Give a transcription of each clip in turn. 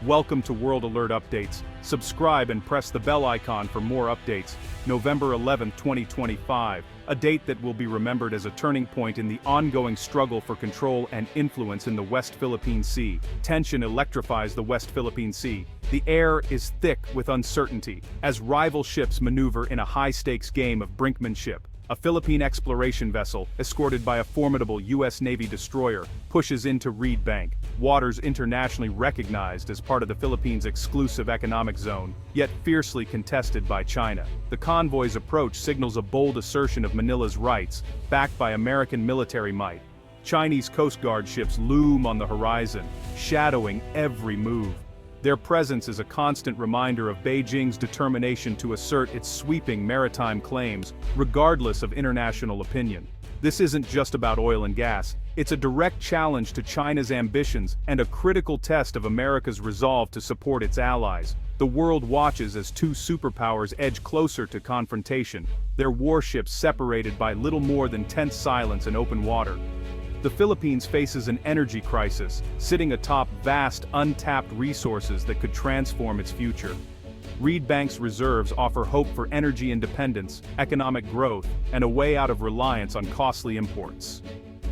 Welcome to World Alert Updates. Subscribe and press the bell icon for more updates. November 11, 2025, a date that will be remembered as a turning point in the ongoing struggle for control and influence in the West Philippine Sea. Tension electrifies the West Philippine Sea. The air is thick with uncertainty as rival ships maneuver in a high-stakes game of brinkmanship. A Philippine exploration vessel, escorted by a formidable U.S. Navy destroyer, pushes into Reed Bank, waters internationally recognized as part of the Philippines' exclusive economic zone, yet fiercely contested by China. The convoy's approach signals a bold assertion of Manila's rights, backed by American military might. Chinese Coast Guard ships loom on the horizon, shadowing every move. Their presence is a constant reminder of Beijing's determination to assert its sweeping maritime claims, regardless of international opinion. This isn't just about oil and gas, it's a direct challenge to China's ambitions and a critical test of America's resolve to support its allies. The world watches as two superpowers edge closer to confrontation, their warships separated by little more than tense silence and open water. The Philippines faces an energy crisis, sitting atop vast, untapped resources that could transform its future. Reed Bank's reserves offer hope for energy independence, economic growth, and a way out of reliance on costly imports.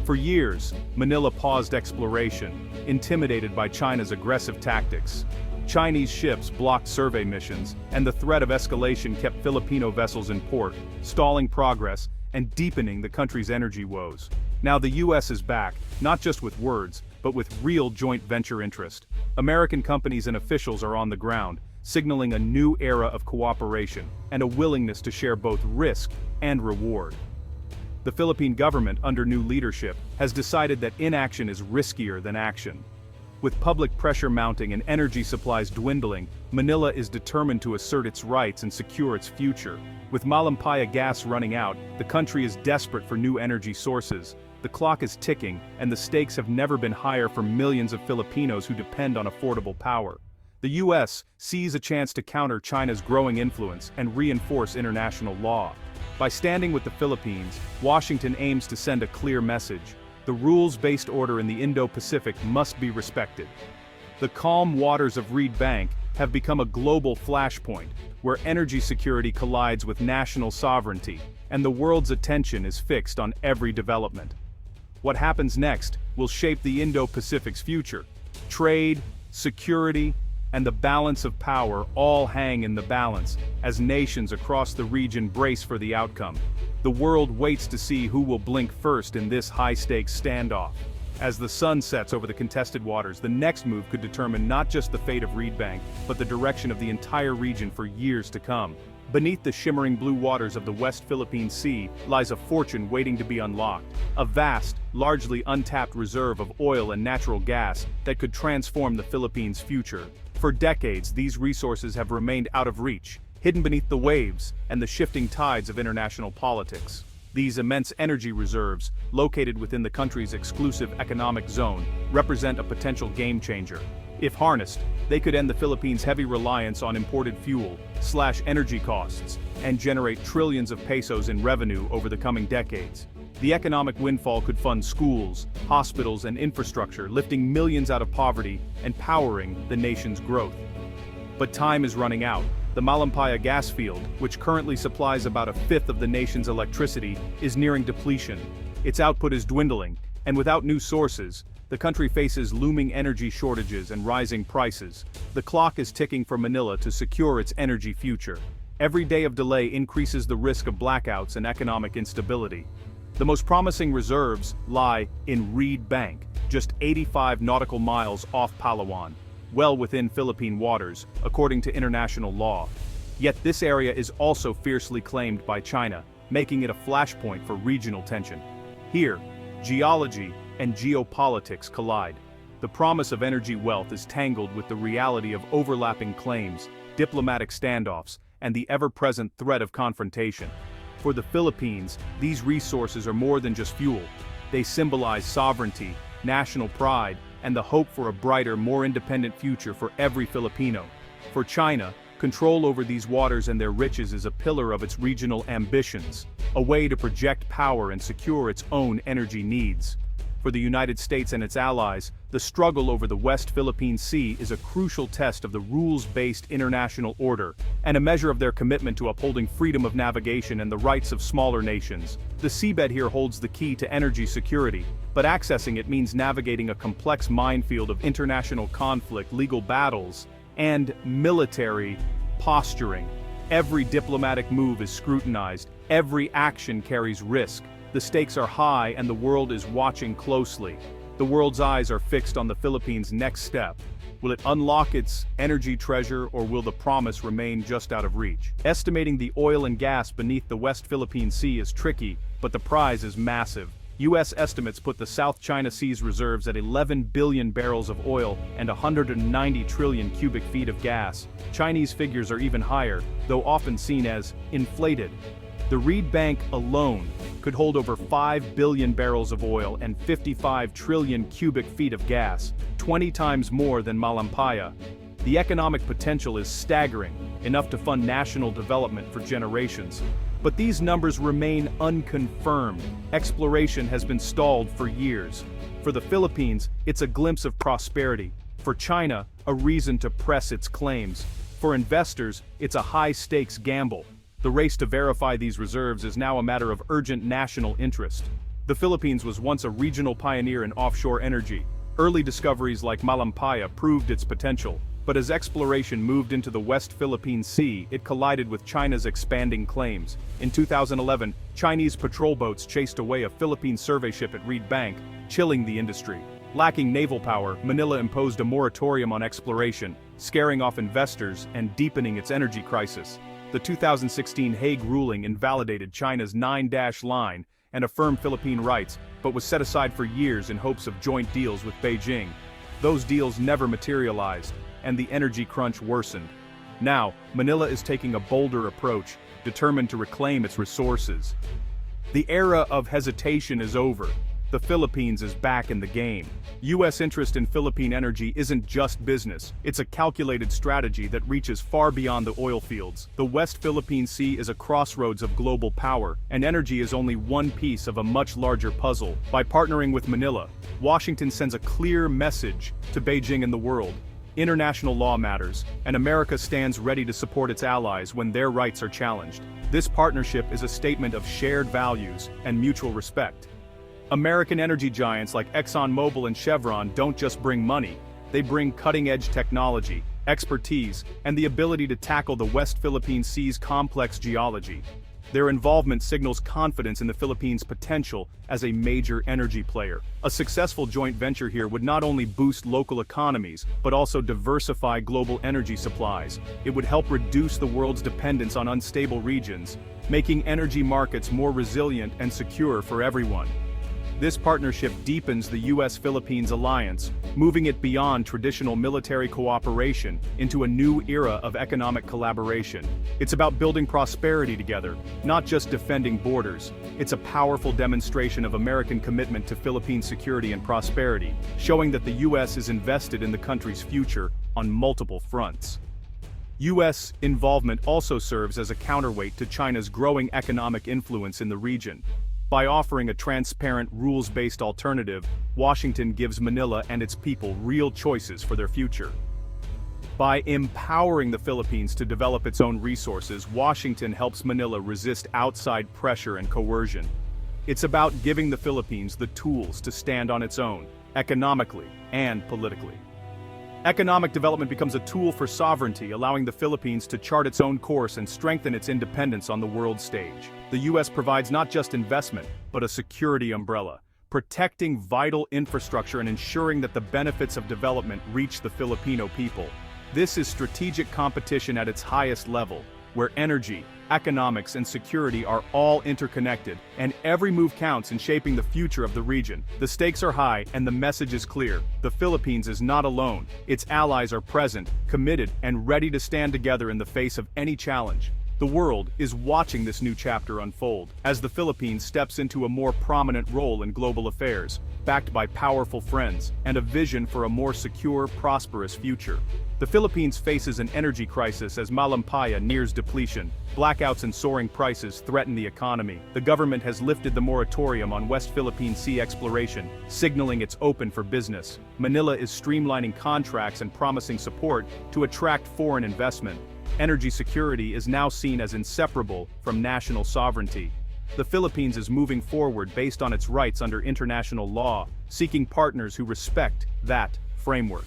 For years, Manila paused exploration, intimidated by China's aggressive tactics. Chinese ships blocked survey missions, and the threat of escalation kept Filipino vessels in port, stalling progress and deepening the country's energy woes. Now the U.S. is back, not just with words, but with real joint venture interest. American companies and officials are on the ground, signaling a new era of cooperation and a willingness to share both risk and reward. The Philippine government, under new leadership, has decided that inaction is riskier than action. With public pressure mounting and energy supplies dwindling, Manila is determined to assert its rights and secure its future. With Malampaya gas running out, the country is desperate for new energy sources. The clock is ticking, and the stakes have never been higher for millions of Filipinos who depend on affordable power. The U.S. sees a chance to counter China's growing influence and reinforce international law. By standing with the Philippines, Washington aims to send a clear message. The rules-based order in the Indo-Pacific must be respected. The calm waters of Reed Bank have become a global flashpoint, where energy security collides with national sovereignty, and the world's attention is fixed on every development. What happens next will shape the Indo-Pacific's future. Trade, security, and the balance of power all hang in the balance as nations across the region brace for the outcome. The world waits to see who will blink first in this high-stakes standoff. As the sun sets over the contested waters, the next move could determine not just the fate of Reed Bank, but the direction of the entire region for years to come. Beneath the shimmering blue waters of the West Philippine Sea lies a fortune waiting to be unlocked, a vast, largely untapped reserve of oil and natural gas that could transform the Philippines' future. For decades, these resources have remained out of reach, hidden beneath the waves and the shifting tides of international politics. These immense energy reserves, located within the country's exclusive economic zone, represent a potential game-changer. If harnessed, they could end the Philippines' heavy reliance on imported fuel, slash energy costs, and generate trillions of pesos in revenue over the coming decades. The economic windfall could fund schools, hospitals, and infrastructure, lifting millions out of poverty and powering the nation's growth. But time is running out. The Malampaya gas field, which currently supplies about a fifth of the nation's electricity, is nearing depletion. Its output is dwindling, and without new sources, the country faces looming energy shortages and rising prices. The clock is ticking for Manila to secure its energy future. Every day of delay increases the risk of blackouts and economic instability. The most promising reserves lie in Reed Bank, just 85 nautical miles off Palawan, well within Philippine waters, according to international law. Yet this area is also fiercely claimed by China, making it a flashpoint for regional tension. Here, geology and geopolitics collide. The promise of energy wealth is tangled with the reality of overlapping claims, diplomatic standoffs, and the ever-present threat of confrontation. For the Philippines, these resources are more than just fuel. They symbolize sovereignty, national pride, and the hope for a brighter, more independent future for every Filipino. For China, control over these waters and their riches is a pillar of its regional ambitions, a way to project power and secure its own energy needs. For the United States and its allies, the struggle over the West Philippine Sea is a crucial test of the rules-based international order, and a measure of their commitment to upholding freedom of navigation and the rights of smaller nations. The seabed here holds the key to energy security, but accessing it means navigating a complex minefield of international conflict, legal battles, and military posturing. Every diplomatic move is scrutinized, every action carries risk. The stakes are high and the world is watching closely. The world's eyes are fixed on the Philippines' next step. Will it unlock its energy treasure, or will the promise remain just out of reach? Estimating the oil and gas beneath the West Philippine Sea is tricky, but the prize is massive. U.S. estimates put the South China Sea's reserves at 11 billion barrels of oil and 190 trillion cubic feet of gas. Chinese figures are even higher, though often seen as inflated. The Reed Bank alone could hold over 5 billion barrels of oil and 55 trillion cubic feet of gas, 20 times more than Malampaya. The economic potential is staggering, enough to fund national development for generations. But these numbers remain unconfirmed. Exploration has been stalled for years. For the Philippines, it's a glimpse of prosperity. For China, a reason to press its claims. For investors, it's a high-stakes gamble. The race to verify these reserves is now a matter of urgent national interest. The Philippines was once a regional pioneer in offshore energy. Early discoveries like Malampaya proved its potential, but as exploration moved into the West Philippine Sea, it collided with China's expanding claims. In 2011, Chinese patrol boats chased away a Philippine survey ship at Reed Bank, chilling the industry. Lacking naval power, Manila imposed a moratorium on exploration, scaring off investors and deepening its energy crisis. The 2016 Hague ruling invalidated China's 9-dash line and affirmed Philippine rights, but was set aside for years in hopes of joint deals with Beijing. Those deals never materialized, and the energy crunch worsened. Now, Manila is taking a bolder approach, determined to reclaim its resources. The era of hesitation is over. The Philippines is back in the game. U.S. interest in Philippine energy isn't just business, it's a calculated strategy that reaches far beyond the oil fields. The West Philippine Sea is a crossroads of global power, and energy is only one piece of a much larger puzzle. By partnering with Manila, Washington sends a clear message to Beijing and the world. International law matters, and America stands ready to support its allies when their rights are challenged. This partnership is a statement of shared values and mutual respect. American energy giants like ExxonMobil and Chevron don't just bring money, they bring cutting-edge technology, expertise, and the ability to tackle the West Philippine Sea's complex geology. Their involvement signals confidence in the Philippines' potential as a major energy player. A successful joint venture here would not only boost local economies, but also diversify global energy supplies. It would help reduce the world's dependence on unstable regions, making energy markets more resilient and secure for everyone. This partnership deepens the U.S.-Philippines alliance, moving it beyond traditional military cooperation into a new era of economic collaboration. It's about building prosperity together, not just defending borders. It's a powerful demonstration of American commitment to Philippine security and prosperity, showing that the U.S. is invested in the country's future on multiple fronts. U.S. involvement also serves as a counterweight to China's growing economic influence in the region. By offering a transparent, rules-based alternative, Washington gives Manila and its people real choices for their future. By empowering the Philippines to develop its own resources, Washington helps Manila resist outside pressure and coercion. It's about giving the Philippines the tools to stand on its own, economically and politically. Economic development becomes a tool for sovereignty, allowing the Philippines to chart its own course and strengthen its independence on the world stage. The U.S. provides not just investment, but a security umbrella, protecting vital infrastructure and ensuring that the benefits of development reach the Filipino people. This is strategic competition at its highest level, where energy, economics, and security are all interconnected, and every move counts in shaping the future of the region. The stakes are high, and the message is clear. The Philippines is not alone. Its allies are present, committed, and ready to stand together in the face of any challenge. The world is watching this new chapter unfold, as the Philippines steps into a more prominent role in global affairs, backed by powerful friends, and a vision for a more secure, prosperous future. The Philippines faces an energy crisis as Malampaya nears depletion. Blackouts and soaring prices threaten the economy. The government has lifted the moratorium on West Philippine Sea exploration, signaling it's open for business. Manila is streamlining contracts and promising support to attract foreign investment. Energy security is now seen as inseparable from national sovereignty. The Philippines is moving forward based on its rights under international law, seeking partners who respect that framework.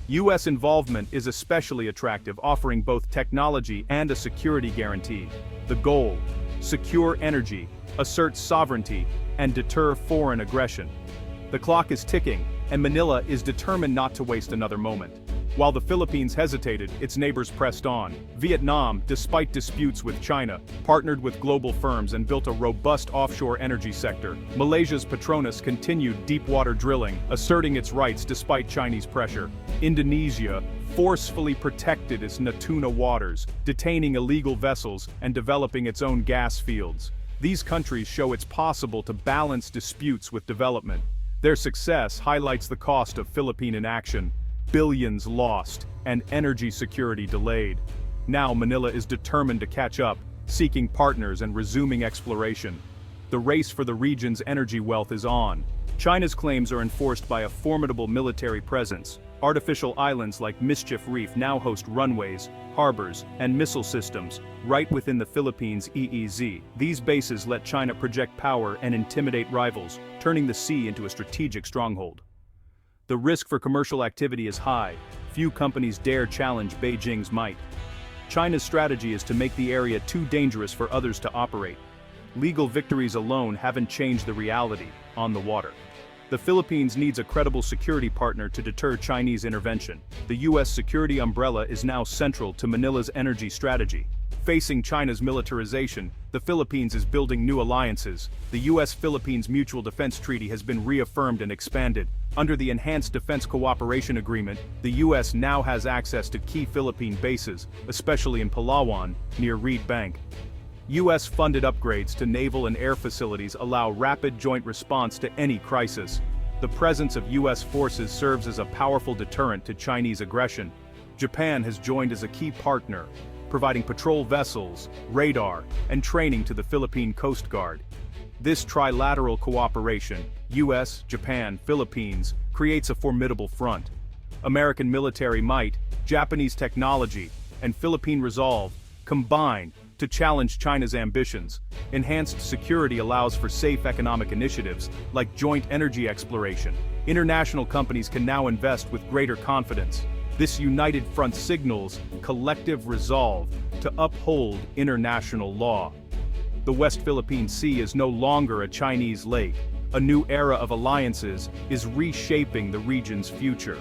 U.S. involvement is especially attractive, offering both technology and a security guarantee. The goal: secure energy, assert sovereignty, and deter foreign aggression. The clock is ticking, and Manila is determined not to waste another moment. While the Philippines hesitated, its neighbors pressed on. Vietnam, despite disputes with China, partnered with global firms and built a robust offshore energy sector. Malaysia's Petronas continued deep-water drilling, asserting its rights despite Chinese pressure. Indonesia forcefully protected its Natuna waters, detaining illegal vessels and developing its own gas fields. These countries show it's possible to balance disputes with development. Their success highlights the cost of Philippine inaction: billions lost, and energy security delayed. Now Manila is determined to catch up, seeking partners and resuming exploration. The race for the region's energy wealth is on. China's claims are enforced by a formidable military presence. Artificial islands like Mischief Reef now host runways, harbors, and missile systems, right within the Philippines' EEZ. These bases let China project power and intimidate rivals, turning the sea into a strategic stronghold. The risk for commercial activity is high. Few companies dare challenge Beijing's might. China's strategy is to make the area too dangerous for others to operate. Legal victories alone haven't changed the reality on the water. The Philippines needs a credible security partner to deter Chinese intervention. The U.S. security umbrella is now central to Manila's energy strategy. Facing China's militarization, the Philippines is building new alliances. The U.S.-Philippines Mutual Defense Treaty has been reaffirmed and expanded. Under the Enhanced Defense Cooperation Agreement, the U.S. now has access to key Philippine bases, especially in Palawan, near Reed Bank. U.S.-funded upgrades to naval and air facilities allow rapid joint response to any crisis. The presence of U.S. forces serves as a powerful deterrent to Chinese aggression. Japan has joined as a key partner, providing patrol vessels, radar, and training to the Philippine Coast Guard. This trilateral cooperation, U.S., Japan, Philippines, creates a formidable front. American military might, Japanese technology, and Philippine resolve combine to challenge China's ambitions. Enhanced security allows for safe economic initiatives, like joint energy exploration. International companies can now invest with greater confidence. This united front signals collective resolve to uphold international law. The West Philippine Sea is no longer a Chinese lake. A new era of alliances is reshaping the region's future.